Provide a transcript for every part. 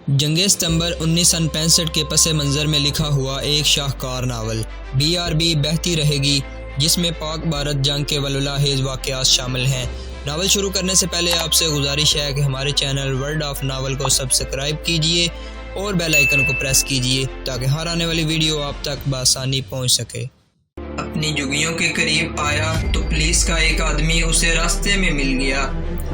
जंग सितंबर 1965 के पस मंज़र में लिखा हुआ एक शाहकार नावल BRB बहती रहेगी, जिसमें पाक भारत जंग के वलुलाहेज़ वाक़यात शामिल हैं। नावल शुरू करने से पहले आपसे गुजारिश है कि हमारे चैनल वर्ल्ड ऑफ नावल को सब्सक्राइब कीजिए और बेल आइकन को प्रेस कीजिए ताकि हर आने वाली वीडियो आप तक बआसानी पहुंच सके। अपनी जुगियों के करीब आया तो पुलिस का एक आदमी उसे रास्ते में मिल गया।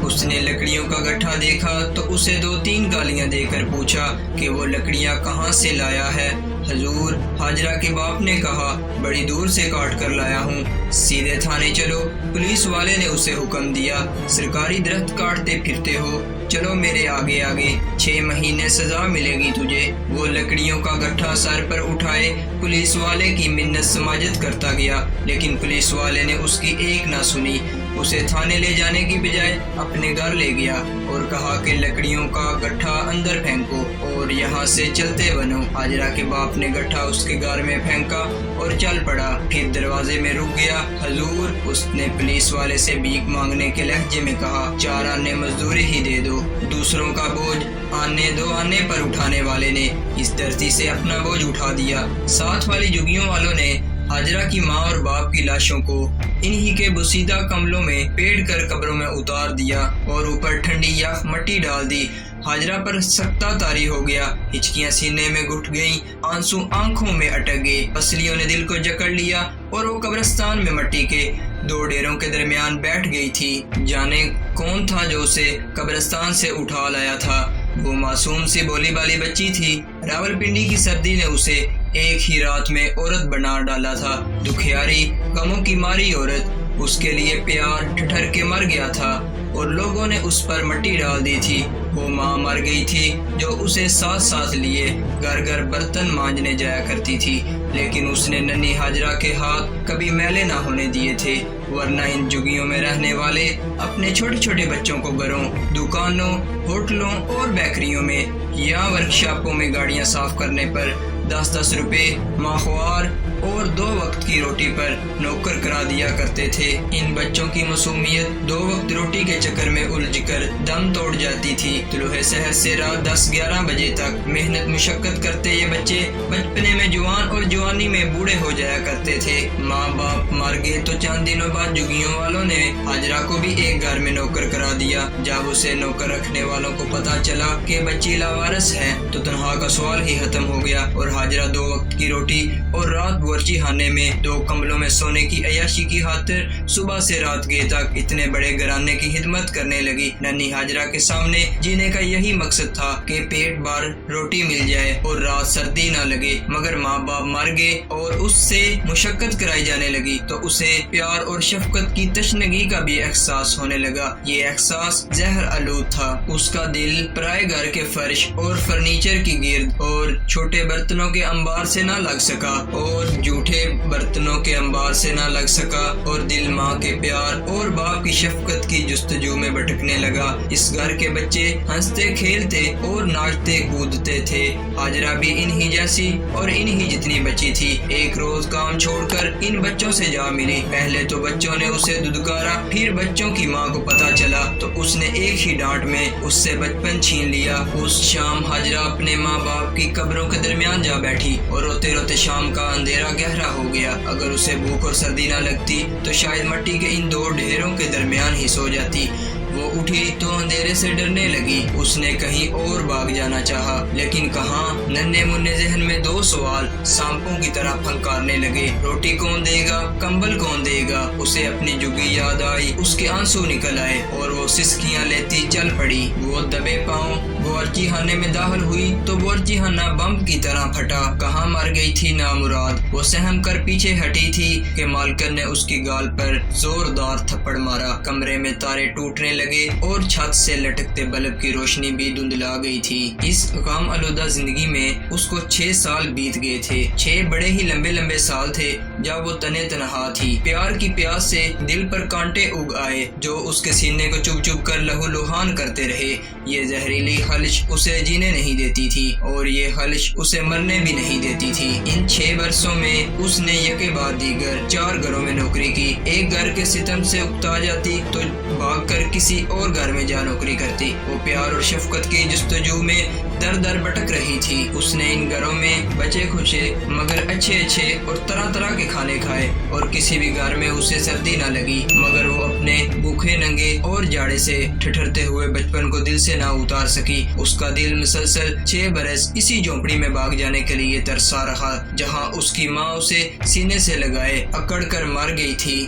उसने लकड़ियों का गट्ठा देखा तो उसे 2-3 गालियां देकर पूछा कि वो लकड़ियां कहाँ से लाया है। हजूर, हाजरा के बाप ने कहा, बड़ी दूर से काट कर लाया हूँ, सीधे थाने चलो। पुलिस वाले ने उसे हुक्म दिया, सरकारी दरख्त काटते फिरते हो, चलो मेरे आगे आगे, 6 महीने सजा मिलेगी तुझे। वो लकड़ियों का गट्ठा सर पर उठाए पुलिस वाले की मिन्नत समाजत करता गया, लेकिन पुलिस वाले ने उसकी एक ना सुनी। उसे थाने ले जाने की बजाय अपने घर ले गया और कहा कि लकड़ियों का गट्ठा अंदर फेंको और यहाँ से चलते बनो। हाजरा के बाप ने गट्ठा उसके घर में फेंका और चल पड़ा। फिर दरवाजे में रुक गया। हजूर, उसने पुलिस वाले से भीख मांगने के लहजे में कहा, 4 आने मजदूरी ही दे दो, दूसरों का बोझ आने 2 आने पर उठाने वाले ने इस धरती से अपना बोझ उठा दिया। साथ वाली जुगियों वालों ने हाजरा की माँ और बाप की लाशों को इन्हीं के बुसीदा कमलों में पेड़ कर कब्रों में उतार दिया और ऊपर ठंडी यख मट्टी डाल दी। हाजरा पर सख्ता तारी हो गया, हिचकियां सीने में घुट गईं, आंसू आंखों में अटक गए, पसलियों ने दिल को जकड़ लिया और वो कब्रिस्तान में मट्टी के 2 ढेरों के दरमियान बैठ गई थी। जाने कौन था जो उसे कब्रिस्तान से उठा लाया था। वो मासूम सी भोली भाली बच्ची थी। रावलपिंडी की सर्दी ने उसे एक ही रात में औरत बना डाला था। दुखियारी, गमों की मारी औरत, उसके लिए प्यार ठठर के मर गया था और लोगों ने उस पर मट्टी डाल दी थी। वो माँ मर गई थी जो उसे साथ साथ लिए घर घर बर्तन मांजने जाया करती थी, लेकिन उसने नन्ही हाजरा के हाथ कभी मैले ना होने दिए थे। वरना इन जुगियों में रहने वाले अपने छोटे छोटे बच्चों को घरों, दुकानों, होटलों और बेकरियों में या वर्कशॉपों में गाड़ियां साफ करने पर 10-10 रुपए माहवार और 2 वक्त की रोटी पर नौकर करा दिया करते थे। इन बच्चों की मासूमियत 2 वक्त रोटी के चक्कर में उलझकर दम तोड़ जाती थी। तुलुहे सहर से रात 10-11 बजे तक मेहनत मुशक्कत करते ये बच्चे बचपने में जवान और जवानी में बूढ़े हो जाया करते थे। माँ बाप मर गए तो चंद दिनों बाद जुगियों वालों ने हाजरा को भी एक घर में नौकर करा दिया। जब उसे नौकर रखने वालों को पता चला कि बच्ची लावारिस है तो तनहा का सवाल ही खत्म हो गया और हाजरा 2 वक्त की रोटी और रात बोरची खाने में 2 कमलों में सोने की अयाशी की खातिर सुबह से रात गए तक इतने बड़े घराने की खिदमत करने लगी। नन्ही हाजरा के सामने जीने का यही मकसद था कि पेट भर रोटी मिल जाए और रात सर्दी ना लगे। मगर माँ बाप मर गए और उससे मुशक्कत कराई जाने लगी तो उसे प्यार और शफकत की तशनगी का भी एहसास होने लगा। ये एहसास जहर आलूद था। उसका दिल पराए घर के फर्श और फर्नीचर की गिर्द और छोटे बर्तनों के अंबार से ना लग सका और झूठे बर्तनों के अंबार से ना लग सका और दिल माँ के प्यार और बाप की शफकत की जुस्तजू में भटकने लगा। इस घर के बच्चे हंसते खेलते और नाचते कूदते थे। हाजरा भी इन्हीं जैसी और इन्हीं जितनी बची थी। एक रोज काम छोड़कर इन बच्चों से जा मिली। पहले तो बच्चों ने उसे दुदकारा, फिर बच्चों की माँ को पता चला तो उसने एक ही डांट में उससे बचपन छीन लिया। उस शाम हाजरा अपने माँ बाप की कब्रों के दरमियान जा बैठी और रोते रोते शाम का अंधेरा गहरा हो गया। अगर उसे भूख और सर्दी न लगती तो शायद मट्टी के इन 2 ढेरों के दरमियान ही सो जाती। वो उठी तो अंधेरे से डरने लगी। उसने कहीं और भाग जाना चाहा, लेकिन कहाँ। नन्हे मुन्ने जहन में 2 सवाल सांपों की तरह फंकारने लगे। रोटी कौन देगा, कंबल कौन देगा। उसे अपनी जुगी याद आई, उसके आंसू निकल आए और वो सिसकियां लेती चल पड़ी। वो दबे पांव बोरची खाने में दाखिल हुई तो बोरची खाना बम की तरह फटा। कहाँ मर गई थी नामुराद। वो सहम कर पीछे हटी थी कि मालकन ने उसकी गाल पर जोरदार थप्पड़ मारा। कमरे में तारे टूटने लगे और छत से लटकते बल्ब की रोशनी भी धुंधला गई थी। इस गम आलूदा जिंदगी में उसको 6 साल बीत गए थे। 6 बड़े ही लंबे लंबे साल थे जब वो तने तनहा थी। प्यार की प्यास से दिल पर कांटे उग आए जो उसके सीने को चुभ चुभ कर लहू लुहान करते रहे। یہ زہریلی خلش اسے جینے نہیں دیتی تھی اور یہ خلش اسے مرنے بھی نہیں دیتی تھی۔ ان 6 برسوں میں اس نے یکے بعد دیگر 4 گھروں میں نوکری کی۔ ایک گھر کے ستم سے اکتا جاتی تو بھاگ کر کسی اور گھر میں جا نوکری کرتی۔ وہ پیار اور شفقت کی جستجو میں در در بھٹک رہی تھی۔ اس نے ان گھروں میں بچے کھچے مگر اچھے اور طرح طرح کے کھانے کھائے اور کسی بھی گھر میں اسے سردی نہ لگی، مگر وہ اپنے بھوکے ننگے اور جاڑے سے ٹھٹھرتے ہوئے بچپن کو دل سے نہ اتار سکی۔ اس کا دل مسلسل 6 برس اسی جھونپڑی میں بھاگ جانے کے لیے ترسا رہا جہاں اس کی ماں اسے سینے سے لگائے اکڑ کر مر گئی تھی۔